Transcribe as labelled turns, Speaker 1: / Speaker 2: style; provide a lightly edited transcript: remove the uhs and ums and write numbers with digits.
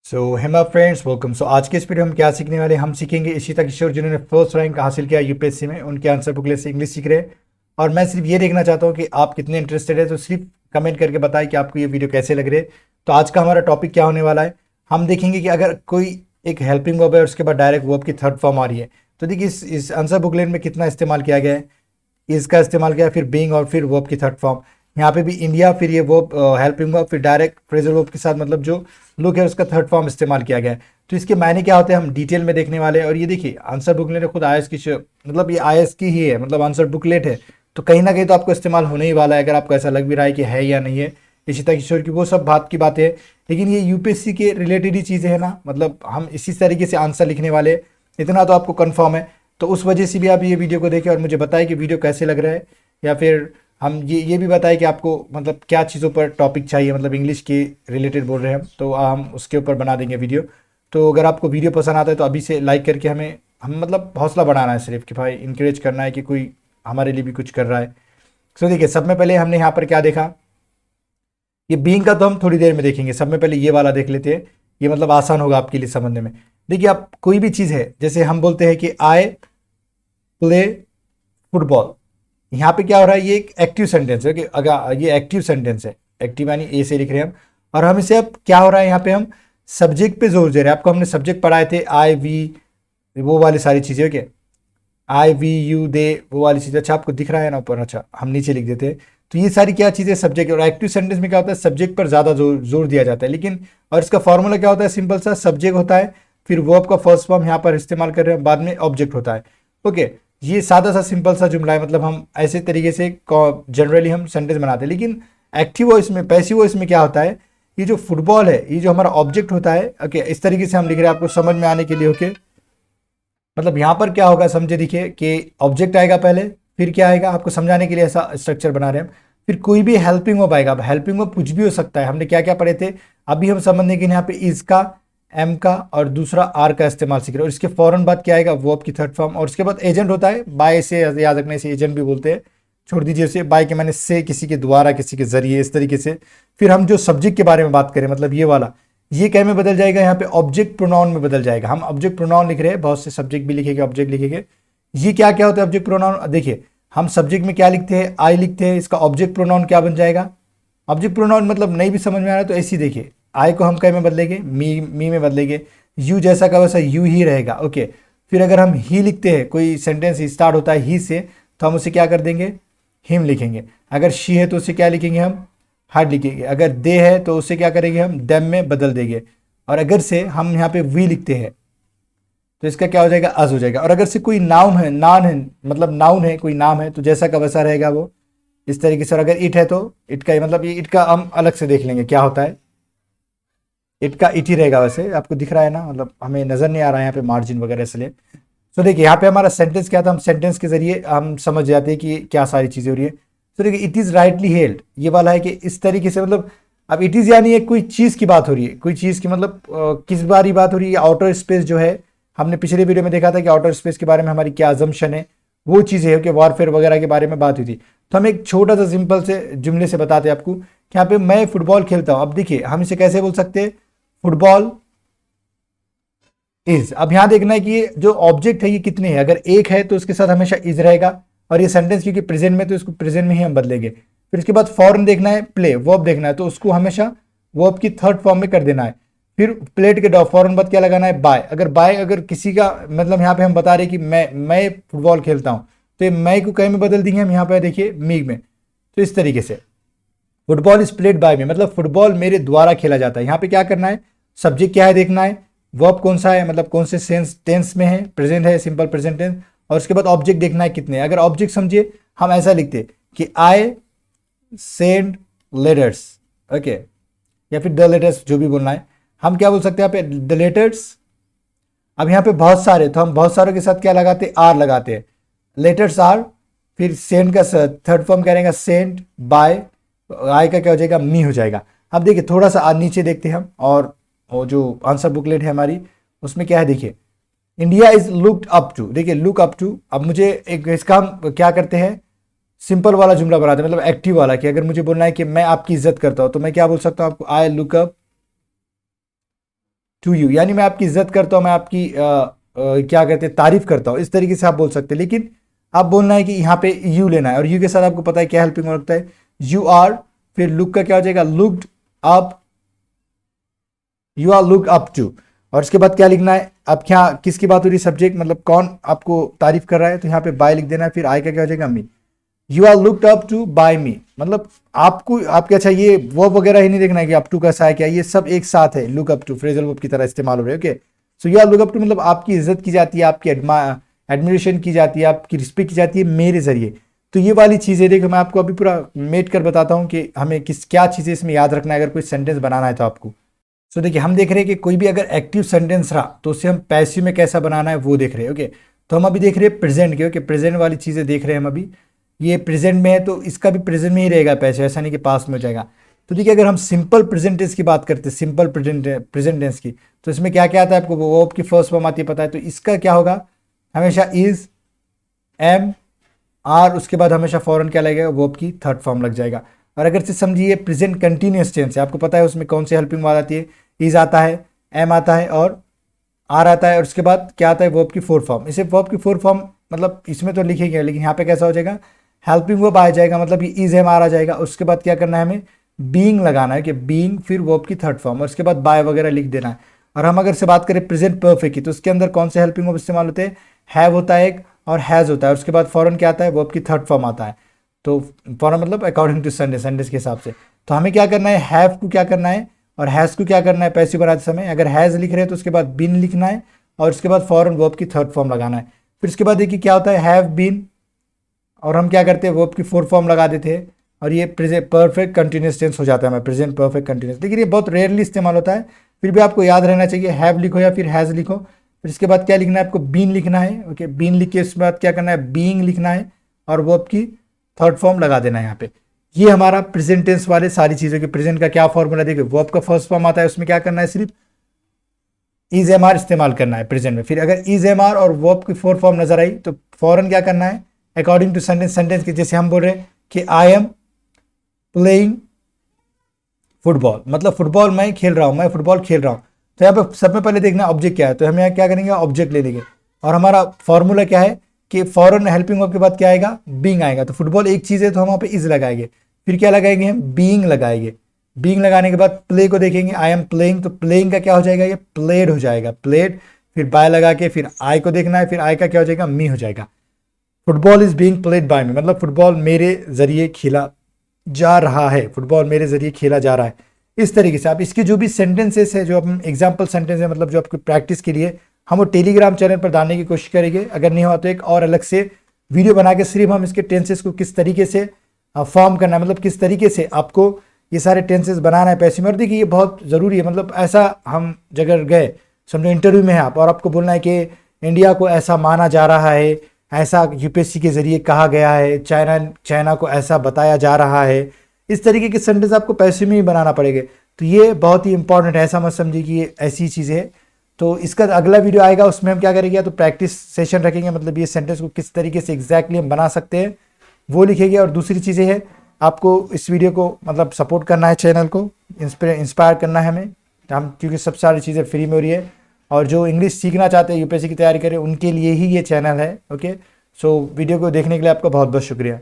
Speaker 1: Hello friends, welcome. आज के इस वीडियो में क्या सीखने वाले हम सीखेंगे इशिता किशोर जिन्होंने फर्स्ट रैंक हासिल किया यूपीएससी में, उनके आंसर बुकलेट से इंग्लिश सीख रहे हैं। और मैं सिर्फ ये देखना चाहता हूँ कि आप कितने इंटरेस्टेड है, तो सिर्फ कमेंट करके बताएं कि आपको ये वीडियो कैसे लग रहे हैं। तो आज का हमारा टॉपिक क्या होने वाला है, हम देखेंगे कि अगर कोई एक हेल्पिंग वर्ब है और उसके बाद डायरेक्ट वर्ब की थर्ड फॉर्म आ रही है, तो देखिए इस आंसर बुकलेट में कितना इस्तेमाल किया गया है। इसका इस्तेमाल किया, फिर बीइंग और फिर वर्ब की थर्ड फॉर्म। यहाँ पे भी इंडिया, फिर ये वर्ब हेल्पिंग वर्ब, फिर डायरेक्ट फ्रेजल वर्ब के साथ मतलब जो लुक है उसका थर्ड फॉर्म इस्तेमाल किया गया है। तो इसके मायने क्या होते हैं हम डिटेल में देखने वाले हैं। और ये देखिए आंसर बुकलेट खुद आईएएस की मतलब ये आईएएस की ही है, मतलब आंसर बुकलेट है। तो कहीं ना कहीं तो आपको इस्तेमाल होने ही वाला है, अगर आपको ऐसा लग भी रहा है कि है या नहीं है। इशिता किशोर की वो सब बात की बातें हैं, लेकिन ये यूपीएससी के रिलेटेड ही चीज़ें हैं ना, मतलब हम इसी तरीके से आंसर लिखने वाले हैं, इतना तो आपको कन्फर्म है। तो उस वजह से भी आप ये वीडियो को देखें और मुझे बताएं कि वीडियो कैसे लग रहा है। या फिर हम ये भी बताएं कि आपको मतलब क्या चीज़ों पर टॉपिक चाहिए, मतलब इंग्लिश के रिलेटेड बोल रहे हैं हम, तो हम उसके ऊपर बना देंगे वीडियो। तो अगर आपको वीडियो पसंद आता है तो अभी से लाइक करके हम मतलब हौसला बढ़ाना है, सिर्फ कि भाई इंकरेज करना है कि कोई हमारे लिए भी कुछ कर रहा है। तो देखिए सब में पहले हमने यहाँ पर क्या देखा, ये बीइंग का तो हम थोड़ी देर में देखेंगे। सब में पहले ये वाला देख लेते हैं, ये मतलब आसान होगा आपके लिए समझने में। देखिए आप कोई भी चीज़ है, जैसे हम बोलते हैं कि आई प्ले फुटबॉल, यहाँ पे क्या हो रहा है, ये एक एक्टिव सेंटेंस है कि अगर ये एक्टिव सेंटेंस है, एक्टिव यानी ए से लिख रहे हैं हम। और हम इसे अब क्या हो रहा है, यहाँ पे हम सब्जेक्ट पे जोर दे रहे हैं। आपको हमने सब्जेक्ट पढ़ाए थे आई वी, वो वाली सारी चीज़ें, okay, I we you they, वो वाली चीज़। अच्छा आपको दिख रहा है ना ऊपर, अच्छा हम नीचे लिख देते हैं। तो ये सारी क्या चीज़ें सब्जेक्ट, और एक्टिव सेंटेंस में क्या होता है सब्जेक्ट पर ज़्यादा जोर जोर दिया जाता है। लेकिन और इसका फॉर्मूला क्या होता है, सिंपल सा, सब्जेक्ट होता है, फिर वर्ब का फर्स्ट फॉर्म यहाँ पर इस्तेमाल कर रहे हैं, बाद में ऑब्जेक्ट होता है। ओके, ये सादा सा सिंपल सा जुमला है, मतलब हम ऐसे तरीके से जनरली हम सेंटेंस बनाते हैं। लेकिन एक्टिव वॉइस में, पैसिव वॉइस में क्या होता है, ये जो फुटबॉल है ये जो हमारा ऑब्जेक्ट होता है। ओके, इस तरीके से हम लिख रहे हैं आपको समझ में आने के लिए। ओके, मतलब यहाँ पर क्या होगा समझे, देखिए कि ऑब्जेक्ट आएगा पहले, फिर क्या आएगा, आपको समझाने के लिए ऐसा स्ट्रक्चर बना रहे हैं हम। फिर कोई भी हेल्पिंग वर्ब आएगा। अब हेल्पिंग वर्ब कुछ भी हो सकता है, हमने क्या क्या पढ़े थे अभी हम समझने के लिए। यहाँ पे इज का, एम का और दूसरा आर का इस्तेमाल सीख रहे हैं। और इसके फौरन बाद क्या आएगा, वर्ब की थर्ड फॉर्म। और उसके बाद एजेंट होता है, बाय से याद रखने से एजेंट भी बोलते हैं, छोड़ दीजिए उसे। बाय के मैंने से, किसी के द्वारा, किसी के जरिए, इस तरीके से। फिर हम जो सब्जेक्ट के बारे में बात करें, मतलब ये वाला, ये क्या में बदल जाएगा, यहाँ पे ऑब्जेक्ट प्रोनाउन में बदल जाएगा। हम ऑब्जेक्ट प्रोनाउन लिख रहे हैं, बहुत से सब्जेक्ट भी लिखेंगे, ऑब्जेक्ट लिखेंगे। ये क्या क्या होता है ऑब्जेक्ट प्रोनाउन, देखिए हम सब्जेक्ट में क्या लिखते हैं, आई लिखते हैं, इसका ऑब्जेक्ट प्रोनाउन क्या बन जाएगा। ऑब्जेक्ट प्रोनाउन मतलब नहीं भी समझ में आ रहा है तो ऐसे ही देखिए, आई को हम क्या में बदलेंगे, मी में बदलेंगे। यू जैसा का वैसा यू ही रहेगा। ओके, फिर अगर हम ही लिखते हैं, कोई सेंटेंस स्टार्ट होता है ही से, तो हम उसे क्या कर देंगे, हिम लिखेंगे। अगर शी है तो उसे क्या लिखेंगे हम, हर लिखेंगे। अगर दे है तो उसे क्या करेंगे हम, देम में बदल देंगे। और अगर से हम यहाँ पे वी लिखते हैं तो इसका क्या हो जाएगा, अज हो जाएगा। और अगर से कोई नाउन है, नान है, मतलब नाउन है, कोई नाम है, तो जैसा का वैसा रहेगा वो, इस तरीके से। और अगर इट है तो इट का, मतलब ये इट का हम अलग से देख लेंगे क्या होता है। इट का इट ही रहेगा, वैसे आपको दिख रहा है ना, मतलब हमें नजर नहीं आ रहा है यहाँ पे मार्जिन वगैरह, इसलिए। तो देखिए यहाँ पे हमारा सेंटेंस क्या था, हम सेंटेंस के जरिए हम समझ जाते हैं कि क्या सारी चीजें हो रही है। तो देखिए इट इज राइटली हेल्ड, ये वाला है कि इस तरीके से, मतलब अब इट इज यानी एक कोई चीज की बात हो रही है, कोई चीज की, मतलब किस बारी बात हो रही है, आउटर स्पेस जो है। हमने पिछले वीडियो में देखा था कि आउटर स्पेस के बारे में हमारी क्या अजम्पशन है, वो चीज़ है कि वॉरफेयर वगैरह के बारे में बात हुई थी। तो हम एक छोटा सा सिंपल से जुमले से बताते हैं आपको कि यहाँ पे मैं फुटबॉल खेलता हूँ। अब देखिए हम इसे कैसे बोल सकते हैं, फुटबॉल इज। अब यहां देखना है कि ये जो ऑब्जेक्ट है ये कितने हैं, अगर एक है तो उसके साथ हमेशा इज रहेगा। और ये सेंटेंस क्योंकि प्रेजेंट में, तो इसको प्रेजेंट में ही हम बदलेंगे। फिर इसके बाद फॉरन देखना है, प्ले वर्ब देखना है, तो उसको हमेशा वर्ब की थर्ड फॉर्म में कर देना है। फिर प्लेट के फॉरन बाद क्या लगाना है, बाय। अगर बाय, अगर किसी का, मतलब यहाँ पे हम बता रहे कि मैं फुटबॉल खेलता हूँ, तो ये मैं को कहीं में बदल देंगे हम, यहाँ पे देखिए मी में। तो इस तरीके से football is played by me, मतलब फुटबॉल मेरे द्वारा खेला जाता है। यहाँ पे क्या करना है, सब्जेक्ट क्या है देखना है, वर्ब कौन सा है, मतलब कौन से टेंस में है, प्रेजेंट है, सिंपल प्रेजेंट टेंस। और उसके बाद ऑब्जेक्ट देखना है कितने। अगर ऑब्जेक्ट समझिए हम ऐसा लिखते कि आई सेंड लेटर्स, ओके, या फिर द लेटर्स, जो भी बोलना है। हम क्या बोल सकते हैं यहाँ पे, द लेटर्स। अब यहाँ पे बहुत सारे, तो हम बहुत सारों के साथ क्या लगाते, आर लगाते हैं, लेटर्स आर। फिर सेंड का थर्ड फॉर्म क्या रहेगा, सेंड बाय, आई का क्या हो जाएगा, मी हो जाएगा। अब देखिए थोड़ा सा नीचे देखते हैं हम, और वो जो आंसर बुकलेट है हमारी, उसमें क्या है देखिए, India is looked up to. देखिए लुक अप टू, अब मुझे एक इसका हम क्या करते हैं, सिंपल वाला जुमला बनाते हैं, मतलब एक्टिव वाला, कि अगर मुझे बोलना है कि मैं आपकी इज्जत करता हूं, तो मैं क्या बोल सकता हूं आपको, I look up to you, यानी मैं आपकी इज्जत करता हूँ, मैं आपकी क्या कहते हैं तारीफ करता हूँ, इस तरीके से आप बोल सकते हैं। लेकिन आप बोलना है कि यहाँ पे यू लेना है, और यू के साथ आपको पता है क्या हेल्पिंग वर्ब लगता है, यू आर, फिर लुक का क्या हो जाएगा, looked up, you are look up to, और इसके बाद क्या लिखना है, अब क्या किसकी बात हो रही है, सब्जेक्ट मतलब कौन आपको तारीफ कर रहा है, तो यहाँ पे बाय लिख देना है, फिर आई का क्या हो जाएगा, me, you are looked up to by me, मतलब आपको आपके अच्छा ये वर्ब वगैरह ही नहीं देखना है कि अप टू कैसा है क्या, ये सब एक साथ है, look up to phrasal verb की तरह इस्तेमाल हो रहे हैं। Okay, so you are look up to मतलब आपकी इज्जत की जाती है, आपकी एडमिरेशन की जाती है, आपकी रिस्पेक्ट की जाती है मेरे जरिए। तो ये वाली चीज़ें देखो मैं आपको अभी पूरा मेट कर बताता हूँ कि हमें क्या चीज़ें इसमें याद रखना है अगर कोई सेंटेंस बनाना है तो आपको। सो देखिए हम देख रहे हैं कि कोई भी अगर एक्टिव सेंटेंस रहा तो उसे हम पैसिव में कैसा बनाना है वो देख रहे हैं। ओके, तो हम अभी देख रहे हैं प्रेजेंट के। ओके, प्रेजेंट वाली चीज़ें देख रहे हैं हम अभी, ये प्रेजेंट में है तो इसका भी प्रेजेंट में ही रहेगा पैसिव, ऐसा नहीं कि पास में हो जाएगा। तो देखिए अगर हम सिंपल प्रेजेंट टेंस की बात करते हैं, सिंपल प्रेजेंट टेंस की, तो इसमें क्या क्या आता है आपको, वर्ब की फर्स्ट फॉर्म आती है पता है, तो इसका क्या होगा, हमेशा इज, एम, आर, उसके बाद हमेशा फॉरन क्या लगेगा, वर्ब की थर्ड फॉर्म लग जाएगा। और अगर से समझिए प्रेजेंट कंटिन्यूअस टेंस है, आपको पता है उसमें कौन सी हेल्पिंग वर्ब आती है, इज आता है, एम आता है और आर आता है, और उसके बाद क्या आता है, वर्ब की फोर्थ फॉर्म। इसे वर्ब की फोर्थ फॉर्म मतलब इसमें तो लिखेंगे, लेकिन यहाँ पे कैसा हो जाएगा, हेल्पिंग वर्ब आ जाएगा, मतलब ये इज, एम, आर आ जाएगा। उसके बाद क्या करना है, हमें बीइंग लगाना है कि बीइंग, फिर वर्ब की थर्ड फॉर्म, और उसके बाद बाय वगैरह लिख देना है। और हम अगर से बात करें प्रेजेंट परफेक्ट की, तो उसके अंदर कौन से हेल्पिंग वर्ब इस्तेमाल होते हैं, हैव होता है एक, और हैज़ होता है, उसके बाद फॉरन क्या आता है, वर्ब की थर्ड फॉर्म आता है। तो फॉरन मतलब अकॉर्डिंग टू सेंटेंस के हिसाब से। तो हमें क्या करना है, हैव को क्या करना है और हैज़ को क्या करना है, पैसिव बनाते समय अगर हैज़ लिख रहे हैं तो उसके बाद बीन लिखना है, और उसके बाद फॉरन वर्ब की थर्ड फॉर्म लगाना है। फिर उसके बाद देखिए क्या होता है, हैव बीन, और हम क्या करते हैं, वर्ब की फोर्थ फॉर्म लगा देते हैं, और ये प्रेजेंट परफेक्ट कंटिन्यूअस टेंस हो जाता है हमें, प्रेजेंट परफेक्ट कंटिन्यूअस। लेकिन ये बहुत रेयरली इस्तेमाल होता है, फिर भी आपको याद रहना चाहिए, हैव लिखो या फिर हैज़ लिखो। फिर इसके बाद क्या लिखना है आपको, बीन लिखना है। ओके, बीन लिख के इसके बाद क्या करना है, बीइंग लिखना है, और वर्ब की थर्ड फॉर्म लगा देना है यहाँ पे। ये हमारा प्रेजेंट टेंस वाले सारी चीज़ों के प्रेजेंट का क्या फॉर्मूला, देखिए वर्ब का फर्स्ट फॉर्म आता है, उसमें क्या करना है, सिर्फ इज, एम, आर इस्तेमाल करना है प्रेजेंट में। फिर अगर इज, एम, आर और वर्ब की फोर्थ फॉर्म नजर आई तो फौरन क्या करना है, अकॉर्डिंग टू सेंटेंस के, जैसे हम बोल रहे हैं कि आई एम प्लेइंग फुटबॉल, मतलब फुटबॉल मैं खेल रहा हूँ, मैं फुटबॉल खेल रहा हूँ। तो यहाँ पे सब में पहले देखना ऑब्जेक्ट क्या है, तो हम यहाँ क्या करेंगे, ऑब्जेक्ट ले लेंगे, और हमारा फॉर्मूला क्या है कि फॉरन हेल्पिंग वर्ब के बाद क्या आएगा, बीइंग आएगा। तो फुटबॉल एक चीज़ है तो हम वहाँ पे इज लगाएंगे, फिर क्या लगाएंगे हम, बीइंग लगाएंगे। बीइंग लगाने के बाद प्ले को देखेंगे, आई एम प्लेइंग, तो प्लेइंग का क्या हो जाएगा, ये प्लेड हो जाएगा, प्लेड। फिर बाय लगा के फिर आई को देखना है, फिर आई का क्या हो जाएगा, मी हो जाएगा। Football is being played by me, मतलब फुटबॉल मेरे जरिए खेला जा रहा है, फुटबॉल मेरे जरिए खेला जा रहा है। इस तरीके से आप इसके जो भी सेंटेंसेस है, जो हम एग्जाम्पल सेंटेंस है, मतलब जो आपकी प्रैक्टिस के लिए हम वो टेलीग्राम चैनल पर डालने की कोशिश करेंगे। अगर नहीं हुआ तो एक और अलग से वीडियो बना के सिर्फ हम इसके टेंसेस को किस तरीके से फॉर्म करना है, मतलब किस तरीके से आपको ये सारे टेंसेस बनाना है पैसिव में। और देखिए ये बहुत ज़रूरी है, मतलब ऐसा हम जगह गए, समझो इंटरव्यू में है आप, और आपको बोलना है कि इंडिया को ऐसा माना जा रहा है, ऐसा यूपीएससी के जरिए कहा गया है, चाइना को ऐसा बताया जा रहा है, इस तरीके के सेंटेंस आपको पैसिव में ही बनाना पड़ेगा। तो ये बहुत ही इंपॉर्टेंट है, ऐसा मत समझिए कि ये ऐसी चीज़ है। तो इसका अगला वीडियो आएगा, उसमें हम क्या करेंगे, तो प्रैक्टिस सेशन रखेंगे, मतलब ये सेंटेंस को किस तरीके से एग्जैक्टली हम बना सकते हैं वो लिखेंगे। और दूसरी चीज़ें है, आपको इस वीडियो को मतलब सपोर्ट करना है, चैनल को इंस्पायर करना है हमें, हम क्योंकि सब सारी चीज़ें फ्री में हो रही है। और जो इंग्लिश सीखना चाहते हैं, यूपीएससी की तैयारी करें, उनके लिए ही ये चैनल है। ओके, सो वीडियो को देखने के लिए आपका बहुत बहुत शुक्रिया।